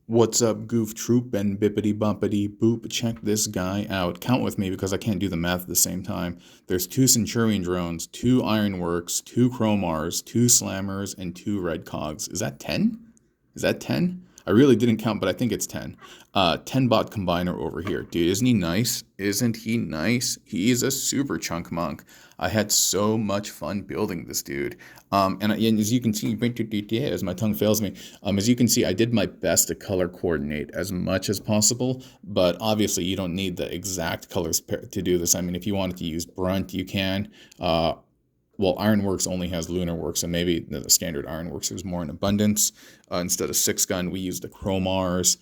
What's up, Goof Troop and Bippity Boppity Boop? Check this guy out. Count with me because I can't do the math at the same time. There's 2 Centurion Drones, 2 Ironworks, 2 Cromars, 2 Slammers, and 2 Red Cogs. Is that 10? Is that 10? I really didn't count, but I think it's 10. 10 bot combiner over here. Dude, isn't he nice? Isn't he nice? He's a super chunk monk. I had so much fun building this dude. And as you can see, as my tongue fails me, as you can see, I did my best to color coordinate as much as possible, but obviously you don't need the exact colors to do this. I mean, if you wanted to use Brunt, you can. Well, Ironworks only has LunarWorks, so maybe the standard Ironworks is more in abundance. Instead of 6-gun, we use the Cromars.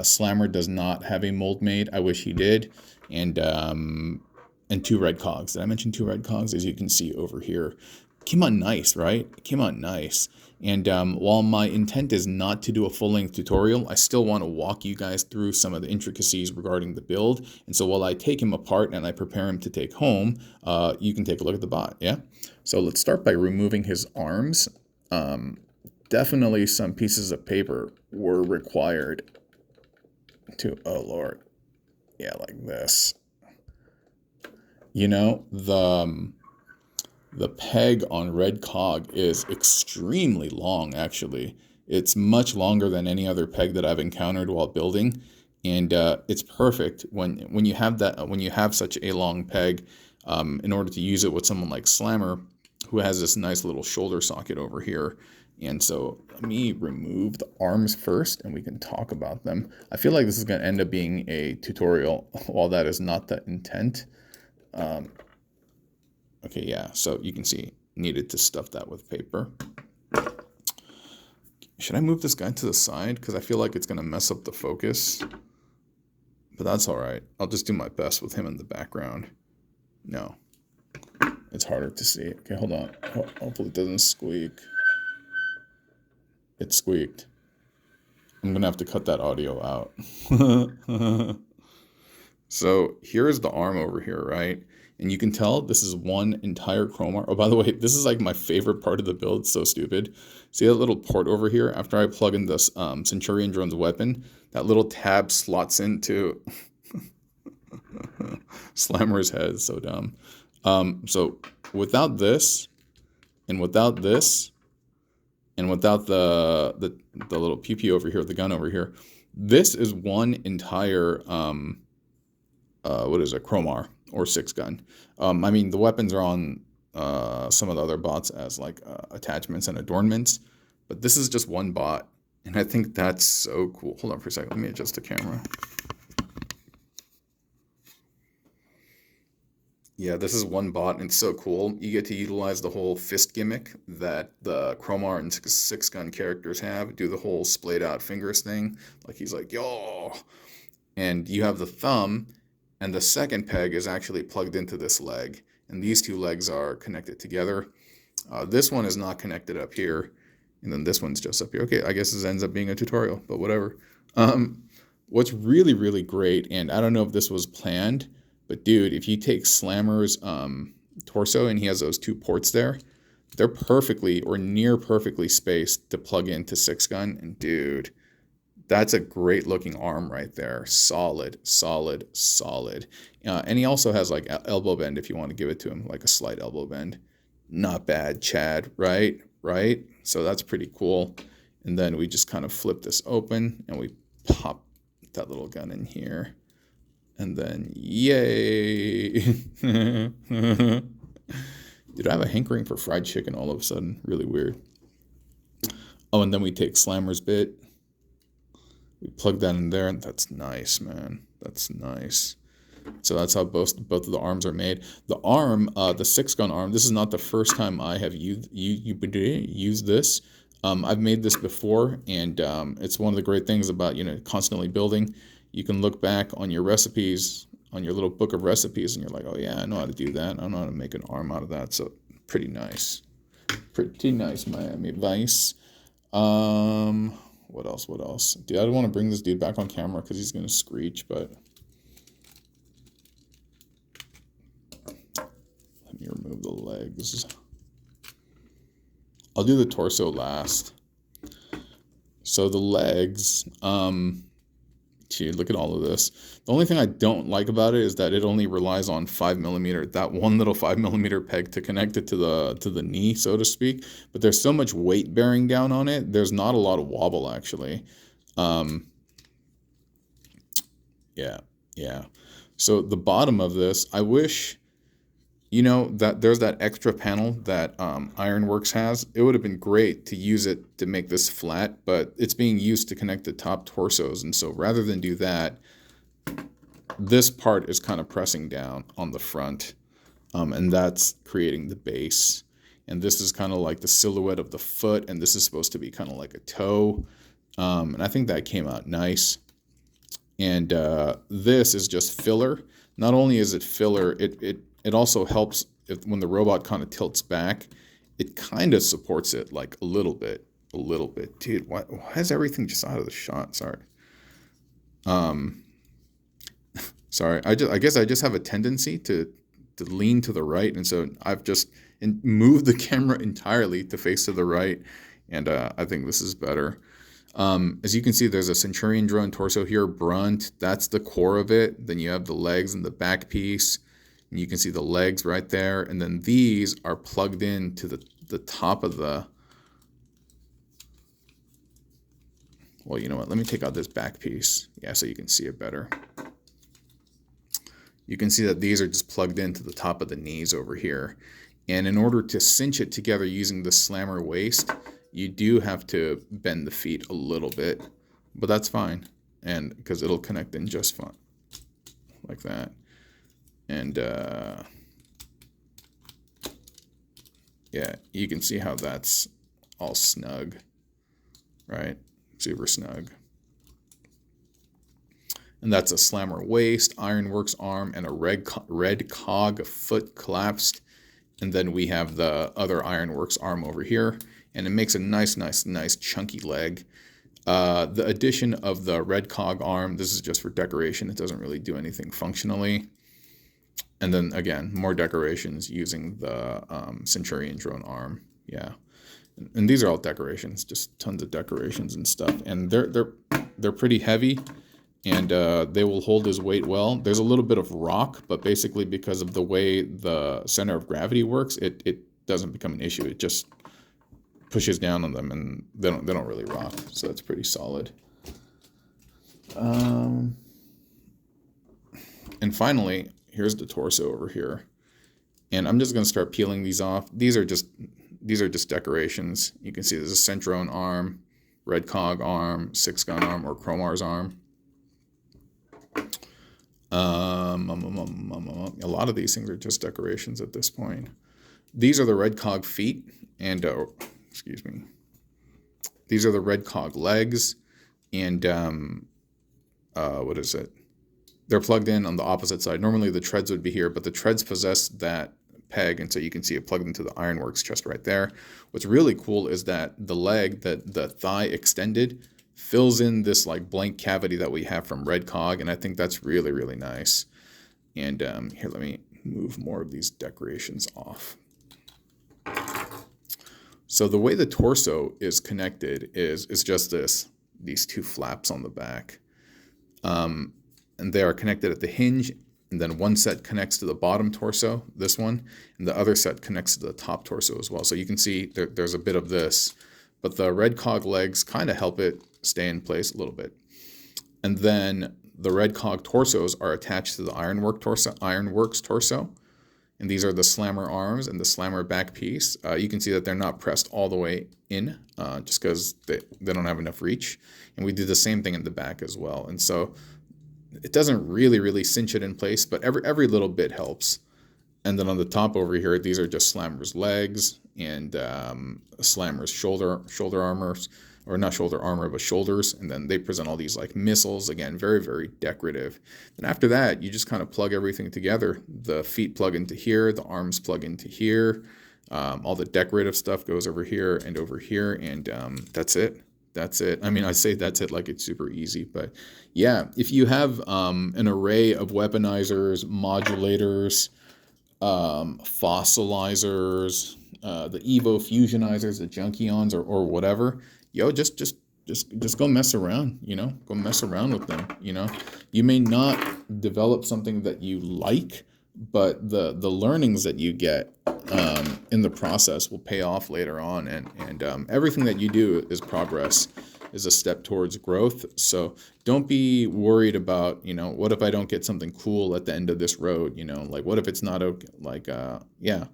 Slammer does not have a mold made. I wish he did. And 2 red cogs. Did I mention 2 red cogs? As you can see over here. Came out nice, right? Came out nice. And while my intent is not to do a full-length tutorial, I still want to walk you guys through some of the intricacies regarding the build. And so while I take him apart and I prepare him to take home, you can take a look at the bot, yeah? So let's start by removing his arms. Definitely some pieces of paper were required to, oh Lord, yeah, like this. You know, the peg on Red Cog is extremely long, actually. It's much longer than any other peg that I've encountered while building, and it's perfect when you have such a long peg. In order to use it with someone like Slammer, who has this nice little shoulder socket over here. And so let me remove the arms first, and we can talk about them. I feel like this is going to end up being a tutorial, while that is not the intent. Okay, yeah, so you can see, needed to stuff that with paper. Should I move this guy to the side? Because I feel like it's going to mess up the focus. But that's all right. I'll just do my best with him in the background. No. It's harder to see. Okay, hold on. Hopefully it doesn't squeak. It squeaked. I'm going to have to cut that audio out. So here's the arm over here, right? And you can tell this is one entire Cromar. Oh, by the way, this is like my favorite part of the build. It's so stupid. See that little port over here? After I plug in this Centurion Drone's weapon, that little tab slots into Slammer's head. So dumb. So without this, and without this, and without the little pew-pew over here, the gun over here, this is one entire, what is it, Cromar. Or 6-gun. I mean, the weapons are on some of the other bots as like attachments and adornments, but this is just one bot, and I think that's so cool. Hold on for a second. Let me adjust the camera. Yeah, this is one bot, and it's so cool. You get to utilize the whole fist gimmick that the Cromar and 6-gun characters have. Do the whole splayed out fingers thing, like he's like, yo, and you have the thumb. And the second peg is actually plugged into this leg. And these 2 legs are connected together. This one is not connected up here. And then this one's just up here. Okay, I guess this ends up being a tutorial, but whatever. What's really, really great, and I don't know if this was planned, but dude, if you take Slammer's torso and he has those 2 ports there, they're perfectly or near perfectly spaced to plug into 6-gun. And dude, that's a great looking arm right there. Solid, solid, solid. And he also has like elbow bend if you want to give it to him, like a slight elbow bend. Not bad, Chad, right? Right? So that's pretty cool. And then we just kind of flip this open and we pop that little gun in here. And then, yay. Dude, I have a hankering for fried chicken all of a sudden. Really weird. Oh, and then we take Slammer's bit. We plug that in there, and that's nice, man. That's nice. So that's how both of the arms are made. The arm, the 6-gun arm, this is not the first time I have used this. I've made this before, and it's one of the great things about, constantly building. You can look back on your recipes, on your little book of recipes, and you're like, oh yeah, I know how to do that. I know how to make an arm out of that. So pretty nice. Pretty nice, Miami Vice. What else? Dude, I don't want to bring this dude back on camera because he's going to screech, but let me remove the legs. I'll do the torso last. So the legs, gee, look at all of this. The only thing I don't like about it is that it only relies on 5mm, that one little 5mm peg to connect it to the knee, so to speak. But there's so much weight bearing down on it, there's not a lot of wobble actually. Yeah. So the bottom of this, I wish, that there's that extra panel that Ironworks has. It would have been great to use it to make this flat, but it's being used to connect the top torsos. And so rather than do that, this part is kind of pressing down on the front, and that's creating the base. And this is kind of like the silhouette of the foot, and this is supposed to be kind of like a toe. And I think that came out nice. And this is just filler. Not only is it filler, it also helps when the robot kind of tilts back. It kind of supports it like a little bit. Dude, why is everything just out of the shot? Sorry. Sorry. I guess I just have a tendency to lean to the right, and so I've just moved the camera entirely to face to the right, and I think this is better. As you can see, there's a Centurion Drone torso here, brunt. That's the core of it. Then you have the legs and the back piece. And you can see the legs right there. And then these are plugged in to the top of the... Well, you know what? Let me take out this back piece. Yeah, so you can see it better. You can see that these are just plugged into the top of the knees over here. And in order to cinch it together using the slammer waist, you do have to bend the feet a little bit, but that's fine, and because it'll connect in just fine, like that. And yeah, you can see how that's all snug, right? Super snug. And that's a slammer waist, Ironworks arm, and a red cog foot collapsed. And then we have the other Ironworks arm over here. And it makes a nice chunky leg. The addition of the red cog arm, this is just for decoration. It doesn't really do anything functionally. And then again, more decorations using the Centurion Drone arm. Yeah, and these are all decorations, just tons of decorations and stuff. And they're pretty heavy, and they will hold his weight well. There's a little bit of rock, but basically because of the way the center of gravity works, it doesn't become an issue. It just pushes down on them, and they don't really rock, so that's pretty solid. And finally, here's the torso over here, and I'm just going to start peeling these off. These are just decorations. You can see there's a Centurion arm, red cog arm, 6-gun arm, or Cromar's arm. A lot of these things are just decorations at this point. These are the red cog feet, and excuse me. These are the red cog legs, and what is it? They're plugged in on the opposite side. Normally the treads would be here, but the treads possess that peg, and so you can see it plugged into the Ironworks chest right there. What's really cool is that the leg, the thigh extended, fills in this like blank cavity that we have from red cog, and I think that's really nice. And here, let me move more of these decorations off. So the way the torso is connected is just these two flaps on the back. And they are connected at the hinge, and then one set connects to the bottom torso, this one, and the other set connects to the top torso as well. So you can see there's a bit of this, but the red cog legs kind of help it stay in place a little bit. And then the red cog torsos are attached to the Ironworks torso. And these are the slammer arms and the slammer back piece. You can see that they're not pressed all the way in, just because they don't have enough reach. And we do the same thing in the back as well. And so it doesn't really cinch it in place, but every little bit helps. And then on the top over here, these are just slammer's legs and slammer's shoulder armors, or not shoulder armor, but shoulders. And then they present all these like missiles, again, very decorative. And after that, you just kind of plug everything together. The feet plug into here, the arms plug into here. All the decorative stuff goes over here, and that's it. That's it. I mean, I say that's it like it's super easy, but yeah, if you have an array of weaponizers, modulators, fossilizers, the Evo fusionizers, the Junkions, or whatever, just just go mess around, go mess around with them. You may not develop something that you like, but the learnings that you get in the process will pay off later on, and everything that you do is progress, is a step towards growth. So don't be worried about, what if I don't get something cool at the end of this road, like what if it's not okay, like yeah,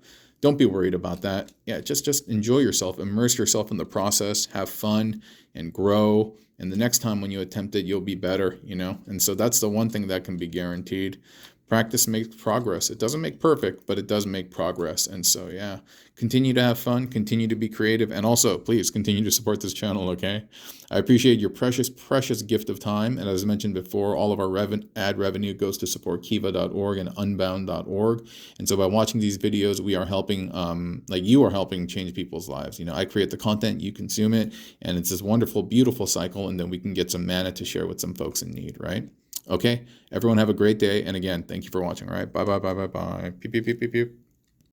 don't be worried about that. Yeah, just enjoy yourself, immerse yourself in the process, have fun and grow, and the next time when you attempt it, you'll be better, and so that's the one thing that can be guaranteed. Practice makes progress. It doesn't make perfect, but it does make progress. And so, yeah, continue to have fun, continue to be creative, and also, please continue to support this channel, okay? I appreciate your precious, precious gift of time. And as I mentioned before, all of our ad revenue goes to support kiva.org and unbound.org. And so by watching these videos, we are helping, you are helping change people's lives. I create the content, you consume it, and it's this wonderful, beautiful cycle, and then we can get some mana to share with some folks in need, right? Okay, everyone have a great day. And again, thank you for watching. All right, bye, bye, bye, bye, bye. Pew, pew, pew, pew, pew.